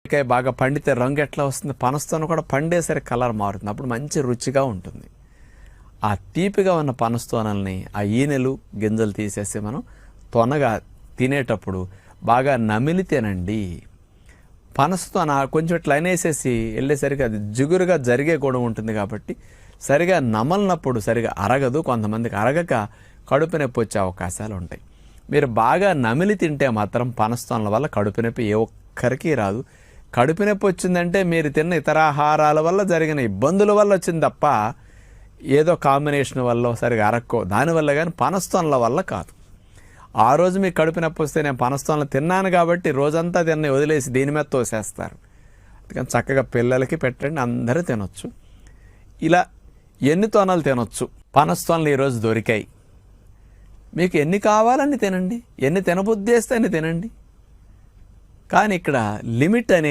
మామిడికాయ బాగా పండితే రంగు ఎట్లా వస్తుంది, పనస్తోన కూడా పండేసరికి కలర్ మారుతుంది, అప్పుడు మంచి రుచిగా ఉంటుంది. ఆ తీపిగా ఉన్న పనస్తోనల్ని ఆ ఈనెలు గింజలు తీసేసి మనం తొనగా తినేటప్పుడు బాగా నమిలి తినండి. పనస్తోన కొంచెం ఇట్లా అనేసేసి వెళ్ళేసరికి అది జిగురుగా జరిగే కూడా ఉంటుంది కాబట్టి సరిగా నమలినప్పుడు సరిగా అరగదు, కొంతమందికి అరగక కడుపు నొప్పి వచ్చే అవకాశాలు ఉంటాయి. మీరు బాగా నమిలి తింటే మాత్రం పనస్తోనల వల్ల కడుపు నొప్పి ఏ ఒక్కరికి రాదు. కడుపు నొప్పి వచ్చిందంటే మీరు తిన్న ఇతర ఆహారాల వల్ల జరిగిన ఇబ్బందుల వల్ల వచ్చింది తప్ప ఏదో కాంబినేషన్ వల్ల సరిగా అరక్కో దానివల్ల కానీ పనస్తోనల వల్ల కాదు. ఆ రోజు మీకు కడుపు నొప్పి వస్తే నేను పనస్తోనలు తిన్నాను కాబట్టి రోజంతా తిన్న వదిలేసి దీని మీద తోసేస్తారు. అందుకని చక్కగా పిల్లలకి పెట్టండి, అందరూ తినొచ్చు. ఇలా ఎన్ని తోనలు తినొచ్చు. పనస్తోనలు ఈరోజు దొరికాయి, మీకు ఎన్ని కావాలని తినండి, ఎన్ని తినబుద్ధి వేస్తే అన్ని తినండి. కానీ ఇక్కడ లిమిట్ అనేది